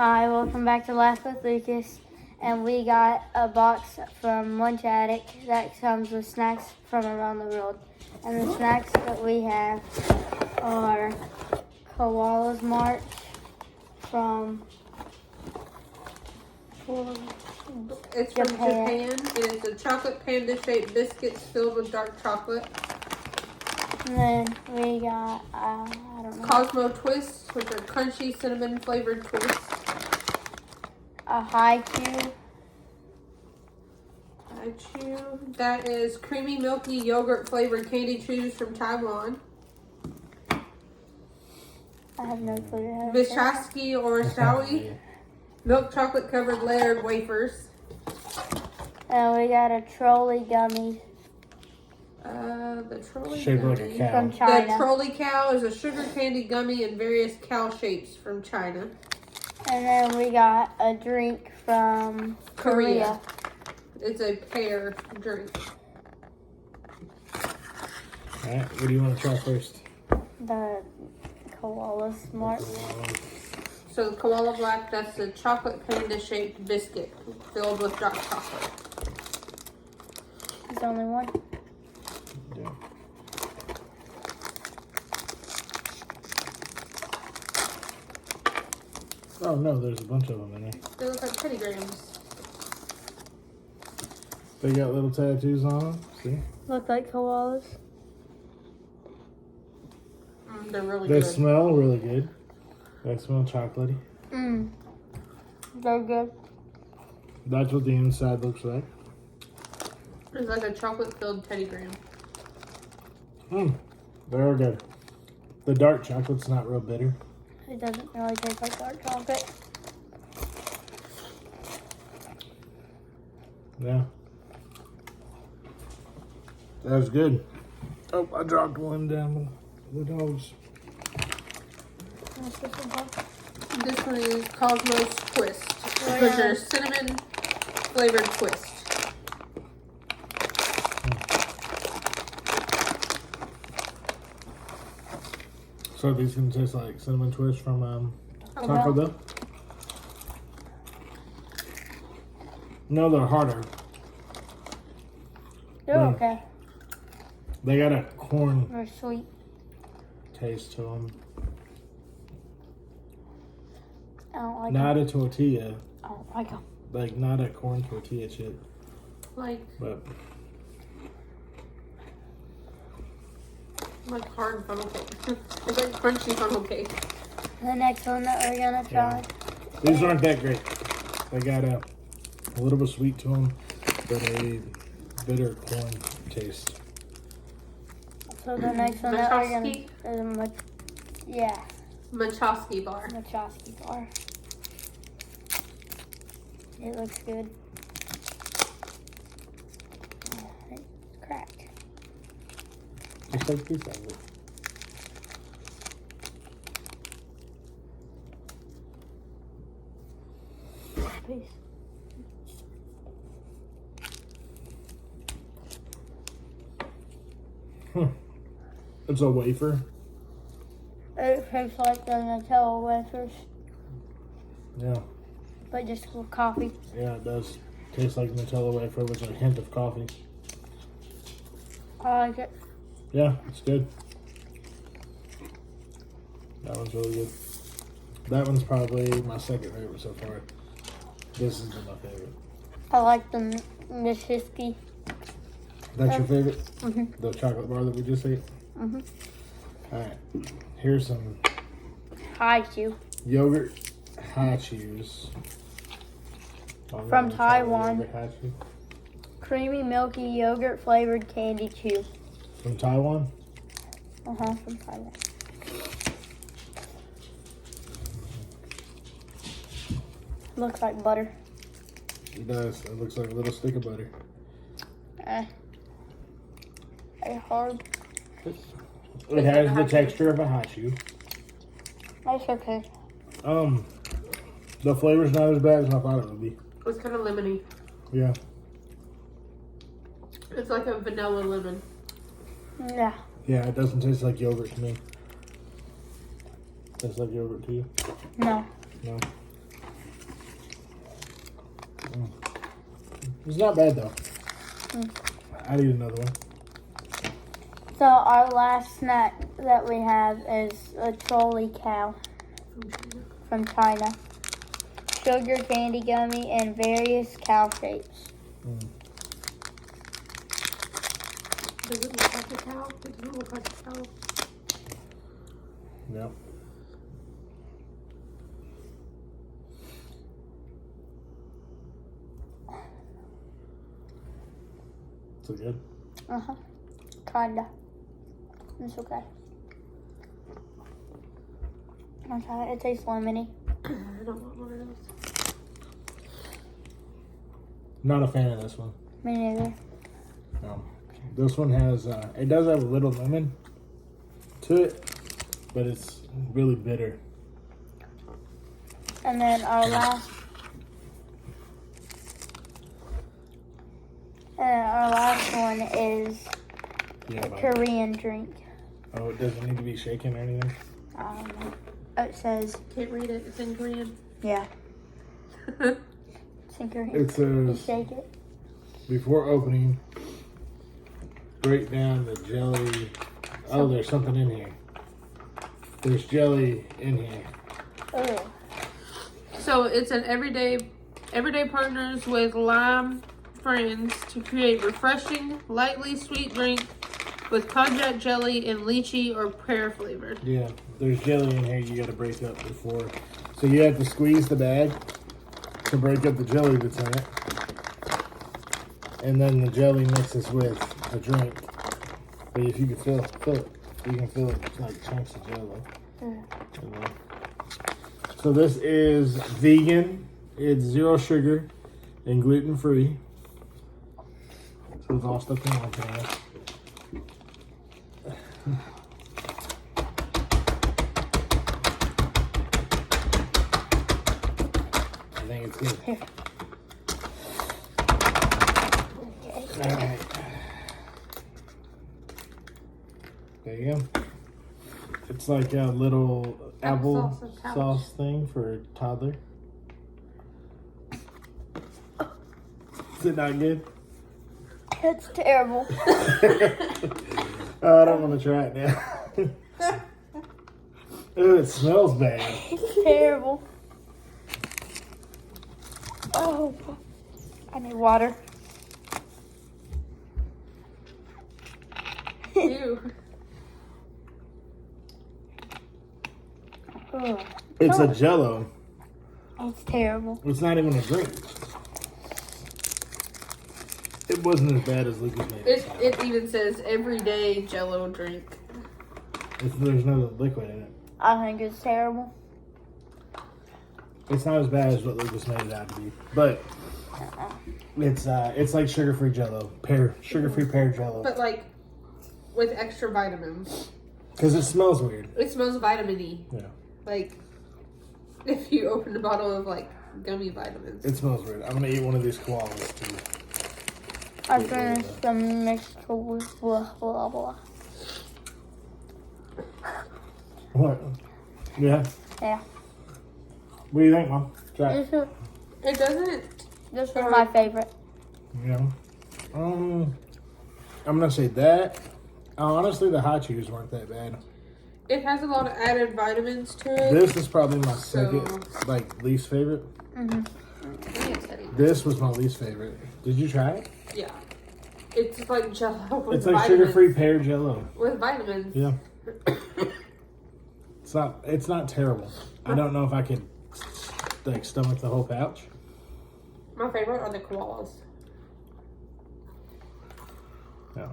Hi, welcome back to Laugh with Lucas, and we got a box from Lunch Attic that comes with snacks from around the world. And the snacks that we have are Koala's March from It's from Japan. It is a chocolate panda-shaped biscuits filled with dark chocolate. And then we got, I don't know, Cosmo Twists, which are crunchy cinnamon flavored twists. a Haiku. That is creamy milky yogurt flavored candy chews from Taiwan. I have no clue how to say it. Vishaski or Shawi, milk chocolate covered layered wafers. And we got a trolley gummy The trolley Shaped like a gummy. cow. from The China. trolley cow is a sugar candy gummy in various cow shapes from China. And then we got a drink from Korea. It's a pear drink. Alright, what do you want to try first? The Koala Smart. So the Koala Black, that's a chocolate panda-shaped biscuit filled with dark chocolate. There's only one. Yeah. Oh no, there's a bunch of them in there. They look like Teddy Grahams. They got little tattoos on them. See? Look like koalas. They're really They good. smell really good. They smell chocolatey. They're good. That's what the inside looks like. It's like a chocolate-filled Teddy Graham. They're good. The dark chocolate's not real bitter. It doesn't really taste like dark chocolate. Yeah. That was good. Oh, I dropped one down the dogs. What's this one called? This one is Cosmos Twist, Oh, which yeah. are cinnamon flavored twist. So these can taste like cinnamon twist from Taco Taco Bell? No, they're harder. They're Mm. okay. They got a corn They're sweet. taste to them. I don't like Not them. a tortilla, I don't like them. like not a corn tortilla chip, Like hard funnel cake. It's like crunchy funnel cake. The next one that we're gonna try. these aren't that great. They got a little bit sweet to them, but a bitter corn taste. So the next one that we're gonna Machowski? is a Machowski bar. Machowski bar. It looks good. It's cracked. Just take a piece out of it. Peace. It's a wafer. It tastes like the Nutella wafers, Yeah, but just with coffee. yeah, it does. Tastes like Nutella wafer with a hint of coffee. I like it. Yeah, it's good. That one's really good. That one's probably my second favorite so far. This is my favorite. I like the Mishishki. That's your favorite? Mhm. The chocolate bar that we just ate? Mhm. Alright, here's some Haiku yogurt hachis. From Taiwan. Yogurt hachi. creamy milky yogurt flavored candy chew. From Taiwan? From Taiwan. Looks like butter. It does. It looks like a little stick of butter. It's hard. It has the texture of a hachu. That's okay. The flavor's not as bad as I thought it would be. It's kind of lemony. Yeah. It's like a vanilla lemon. Yeah. Yeah, it doesn't taste like yogurt to me. Tastes like yogurt to you? No. No. It's not bad though. I'd eat another one. So our last snack that we have is a trolley cow from China. Sugar candy gummy in various cow shapes. Does it look like a cow? It doesn't look like a cow. Yep. So good. Kinda. It's okay. I'll try it. It tastes lemony. I don't want one of those. Not a fan of this one. Me neither. This one has, it does have a little lemon to it, but it's really bitter. And then our last one is Yeah, a but- Korean drink. Oh, it doesn't need to be shaken or anything? I don't know. Oh, it says, Can't read it. It's in Korean. yeah, it's in Korean. It You says, shake it. before opening, break down the jelly. Oh, there's something in here. There's jelly in here. Oh, So it's an everyday partners with lime friends to create refreshing, lightly sweet drink with konjac jelly and lychee or pear flavored. Yeah, there's jelly in here you gotta break up before. So you have to squeeze the bag to break up the jelly that's in it. And then the jelly mixes with the drink. But if you can feel it. You can feel it. It's like chunks of jello. So this is vegan. It's 0 sugar and gluten free. So it's all stuff in one can. I think it's good. Here. Alright. There you go. It's like a little apple Applesauce pouch. sauce thing for a toddler. Is it not good? it's terrible. Oh, I don't want to try it now. Ooh, it smells bad. It's terrible. Oh, I need water. Ew. Oh, It's a jello. it's terrible. It's not even a drink. It wasn't as bad as Lucas made it. It even says everyday jello drink. There's no liquid in it. I think it's terrible. It's not as bad as what Lucas made it out to be, but it's like sugar-free jello, sugar-free pear jello. But like with extra vitamins. Because it smells weird. It smells vitamin-y. Yeah, Like if you open a bottle of like gummy vitamins. it smells weird. I'm gonna eat one of these koalas too. I finished the mixed with blah blah blah. What? Yeah. Yeah. What do you think, Mom? Try it. It doesn't. This was my favorite. Yeah. I'm gonna say that. Honestly, the hot chews weren't that bad. It has a lot of added vitamins to it. This is probably my So- second, least favorite. Mm-hmm. This was my least favorite. Did you try it? Yeah. It's like jello with It's like vitamins. sugar-free pear jello. With vitamins. Yeah. It's not terrible. I don't know if I could like stomach the whole pouch. My favorite are the koalas. Yeah.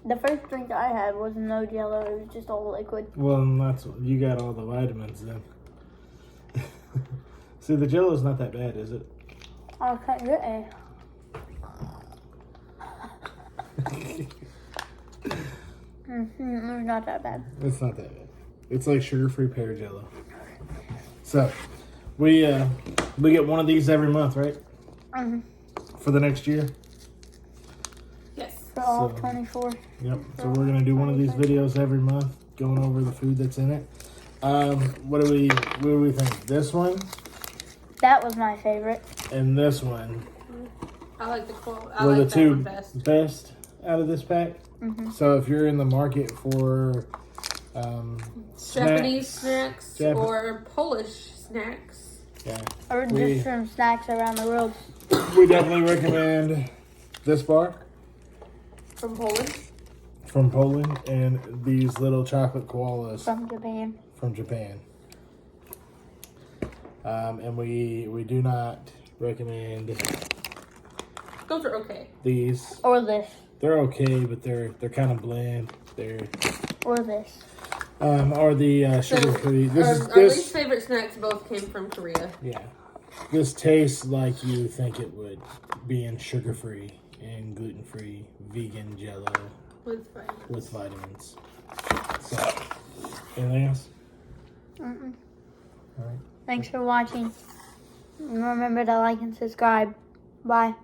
The first drink I had was no jello. It was just all liquid. Well, and you got all the vitamins then. See, the jello's not that bad, is it? I can't get it. It's not that bad. It's not that bad. It's like sugar-free pear jello. So, we get one of these every month, right? Mm-hmm. For the next year. Yes. For all So- 24. Yep. So we're gonna do one of these videos every month, going over the food that's in it. What do we think? This one That was my favorite. and this one. I like the quote. I Were like the that one two best. best out of this pack. Mm-hmm. So if you're in the market for Japanese snacks Jap- or Polish snacks. yeah, Or We- different snacks around the world. we definitely recommend this bar From Poland. from Poland and these little chocolate koalas From Japan. from Japan. And we do not recommend Those are okay. these. Or this. They're okay, but they're kind of bland. They're Or this. or the sugar free. This is Our least this. favorite snacks both came from Korea. Yeah, this tastes like you think it would, being sugar free and gluten free, vegan Jello With vitamins. with vitamins. So, anything else? Mm-mm. All right. Thanks for watching. Remember to like and subscribe. Bye.